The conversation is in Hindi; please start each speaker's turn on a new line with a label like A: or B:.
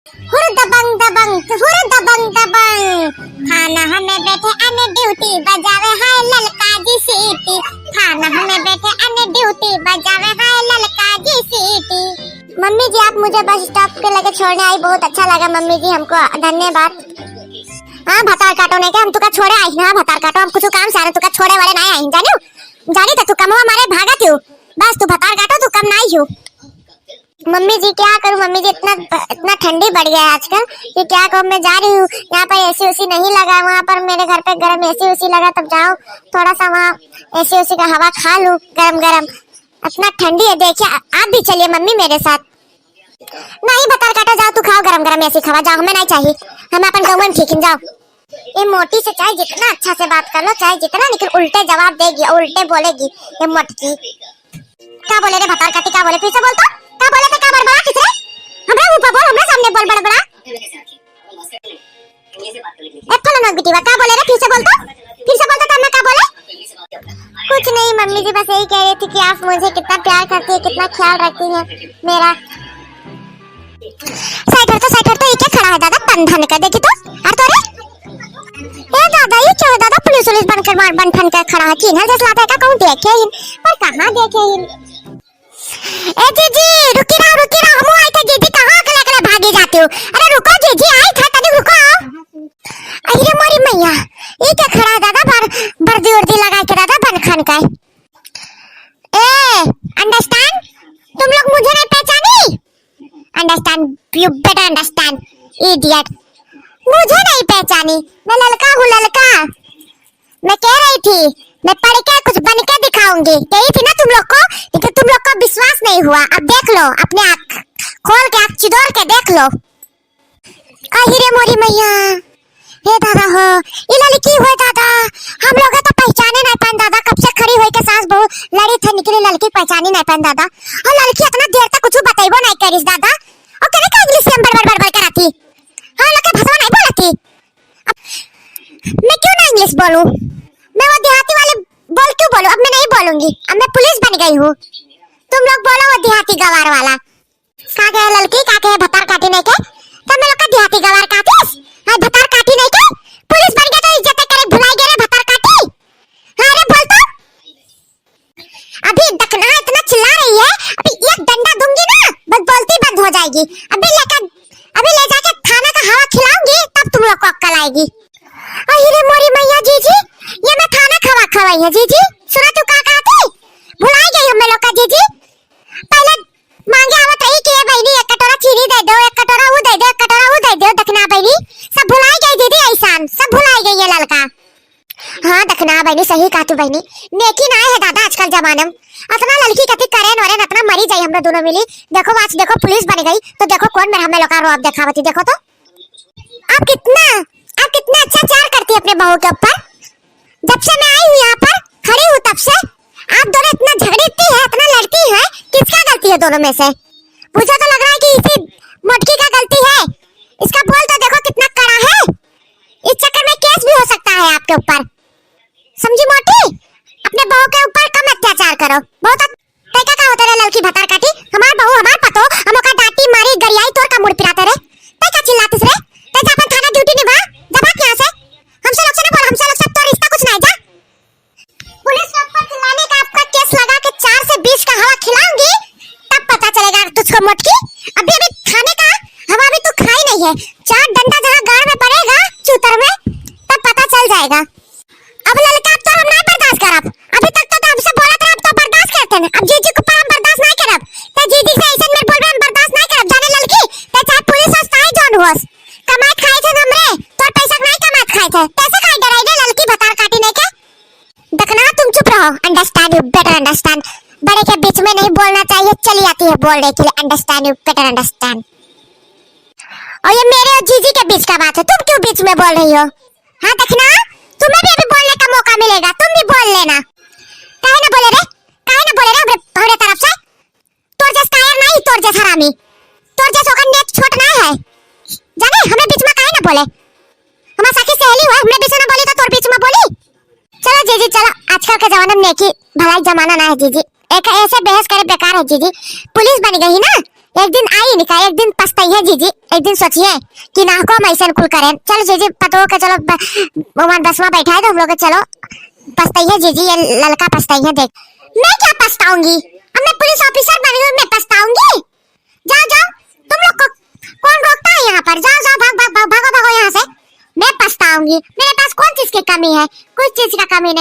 A: हुर दबंग दबंग हुर दबंग दबंग थाना हमें बैठे अने ड्यूटी बजावे है ललका जी सीटी। थाना हमें बैठे अने ड्यूटी बजावे है ललका जी सीटी। मम्मी जी आप मुझे बस स्टॉप के लगे छोड़ने आई, बहुत अच्छा लगा मम्मी जी, हमको धन्यवाद। हाँ भतार काटो नहीं के हम तुका छोड़े आई ना, भतार काटो हम कुछ काम सारे तुका छोड़े वाले नहीं आई जानियो जानी तो तू कमवा मारे भागा क्यों, बस तू भतार काटो तू कम नहीं हो। मम्मी जी क्या करूं मम्मी जी, इतना ठंडी बढ़ गया है आजकल कि क्या कहूं, मैं जा रही हूँ यहाँ पर एसी उसी नहीं लगा, वहाँ पर मेरे घर पे गर्म एसी उसी लगा, तब जाऊँ थोड़ा सा वहाँ एसी उसी का हवा खा लूं गरम गरम, इतना ठंडी है। देखिए आप भी चलिए मम्मी मेरे साथ। नहीं बता काटा, जाओ तू खाओ गरम गरम एसी खावा, जाओ हमें नहीं चाहिए, हमें अपन गाँव में ठीक जाओ। ये मोटी से चाहे जितना अच्छा से बात कर लो, चाहे जितना, लेकिन उल्टे जवाब देगी और उल्टे बोलेगी ये मोटकी। क्या बोले रे भतार काटी, क्या बोले फिर से बोलता, क्या बोले थे, क्या बड़बड़ा किस रे, हमरा ऊपर बोल, हमरा सामने बोल बड़बड़ा। एप्पल नॉट बिटीवा, क्या बोले रे फिर से बोलता तब मैं क्या बोले। कुछ नहीं मम्मी जी, बस यही कह रही थी कि आप मुझे कितना प्यार करती है, कितना ख्याल रखती है मेरा। साइड तो ये क्या खड़ा है दादा, बंधन कर देखी तो, और तो रे ए दादा ये क्या है दादा, पुलिस बंधन कर खड़ा है, चिन्ह जैसा लाता है क्या, कहूं देखे इन पर कहां देखे इन। ए जीजी रुकी रहा हम आए थे, जीजी कहां अकेले भागे जाते हो, अरे रुको जीजी आई था तनी रुको। अरे मोरी मैया ये क्या खड़ा है दादा, बर्दी उर्दी लगा के दादा बनखन का। ए अंडरस्टैंड, तुम लोग मुझे नहीं पहचानी, understand you better understand idiot, मुझे नहीं पहचानी, मैं ललका हूँ ललका। मैं कह रही थी मैं पढ़ के कुछ बन के दिखाऊंगी, कही थी ना तुम लोग को, लेकिन तुम लोग को विश्वास नहीं हुआ, अब देख लो अपने आँख खोल के, आँख चिदोर के देख लो। अहिरे मोरी मैया हे दादा हो, ये लड़की हो दादा, हम लोग तो पहचाने नहीं पान दादा, कब से खड़ी होई के सांस बहुत लड़ी थे, निकली लड़की पहचानी नहीं पान दादा, और लड़की इतना देर तक कुछ बताइबो नहीं करिस दादा, और करे का इंग्लिश में बड़ कराती, हां लोग के भाषा नहीं बोलती, मैं क्यों ना इंग्लिश बोलूं, मैं वो देहाती वाले बोल क्यों बोलूं, अब मैं नहीं बोलूंगी, अब मैं पुलिस बन गई हूँ, तुम लोग बोलो वो देहाती गवार वाला। का गए लड़की, का गए भतार काटी नहीं के, तुम लोग का देहाती गवार काटिस, हां भतार काटी नहीं के, पुलिस बन गए तो इज्जत करे भुलाई गए रे भतार काटी, हां रे बोल तो। अभी दखना इतना चिल्ला रही है, अभी एक डंडा दूंगी ना बस बोलती बंद हो जाएगी, अभी ले जाके थाना का हवा खिलाऊंगी तब तुम लोग को अक्ल आएगी। अरे मोरी मैया जीजी ये मैं थाना खवा खवाई है जीजी, सुना तू का कहती, भुलाई गई हम लोग का जीजी, पहले मांगे आवत रही कि ये बहनी एक कटोरा चीनी दे दो, एक कटोरा वो दे दो, एक कटोरा वो दे दो, दखना बहनी सब भुलाई गई दीदी, ऐसा सब भुलाई गई ये लड़का। हाँ दखना बहनी सही कहा तू बहनी, नेकी ना है दादा आजकल जमाने में, अपना लड़की कति करेन वरेन अपना मरी जाई, हम दोनों मिली, देखो आज देखो पुलिस बन गई तो देखो कौन मेरा हमें लोग का रोब दिखावती, देखो तो आप कितना अत्याचार करती है अपने बहू के ऊपर, जब से मैं आई हूँ यहाँ पर खड़ी हूँ तब से आप दोनों इतना झगड़ती है, इतना लड़ती है, किसका गलती है दोनों में से, मुझे तो लग रहा है कि इसी मोटकी का गलती है, इसका बोल तो देखो कितना कड़ा है, इस चक्कर में केस भी हो सकता है आपके ऊपर, समझी मोटी, अपने बहू के ऊपर कम अत्याचार करो, बहुत तरीका का होता है लड़की भतार काटी, हमार बहू हमार पतो हम का डांटी मारी गरियाई तोड़ का मुड़ पिराते रे, तय का चिल्लाती रे, तय जा अपन थाना ड्यूटी निभा, जा भाग यहां से, हमसे लोग से ना बोल, हमसे लोग से तो रिश्ता कुछ नहीं, जा पुलिस के ऊपर चिल्लाने का आपका केस लगा के 4 से 20 का हवा खिलाऊंगी तब पता चलेगा तुझको मोटकी, अभी खाने का हवा भी तू खाई नहीं है, 4 डंडा जहां गाड़ में पड़ेगा चूतर में तब पता चल जाएगा। अब लड़का तो हम नहीं बर्दाश्त करब, अभी तक तो हमसे बोला था अब तो बर्दाश्त करते हैं, अब जीजी को हम बर्दाश्त नहीं करब, ते जीजी से ऐसे में बोल रहे हम बर्दाश्त नहीं करब, जाने लड़की ते चाहे पुलिस हो चाहे जौन हो, कमाई खाए थे हमरे तोर पैसा नहीं कमाई खाए थे, कैसे खाई डराई दे लड़की भतार काटी नहीं के, दखना तुम चुप रहो, अंडरस्टैंड यू बेटर अंडरस्टैंड, बड़े के बीच में नहीं बोलना चाहिए, चली आती है बोलने के लिए, अंडरस्टैंड यू बेटर अंडरस्टैंड। और ये मेरे और जीजी के बीच का बात है, तुम क्यों बीच में बोल रही हो, हाँ दखना तुम्हें भी अभी बोलने का मौका मिलेगा, तुम भी बोल लेना, काहे ना बोले रे हमारे तरफ से, तोर जैसा कायर नहीं, तोर जैसा हरामी, तोर जैसा का नेक छोट ना है, जाने हमें बीच में काहे ना बोले, हमारी सखी सहेली हुआ, हमने बीच में बोली तो तोर बीच में बोली, चलो जीजी चलो, आजकल के जमाने में नेकी भलाई जमाना ना है जीजी, एक ऐसे बहस करे बेकार है जीजी, पुलिस बन गई ना एक दिन आई निका, एक दिन पछताई है जीजी, एक दिन सोचिए कि ना को मैं ऐसे खुल करें। चलो जीजी पतो के चलो भगवान 10वां बैठा है तो हम लोग चलो पछताई है जीजी, ये लड़का पछताई है। देख मैं क्या पछताऊंगी, अब मैं पुलिस ऑफिसर बनी हूँ, मैं पछताऊंगी? जाओ जाओ, तुम लोग को कौन रोकता है यहाँ पर? जाओ जाओ, भाग भाग भाग, भागो भागो यहाँ से। मैं पछताऊंगी? मेरे पास कौन चीज की कमी है? कुछ चीज का कमी नहीं।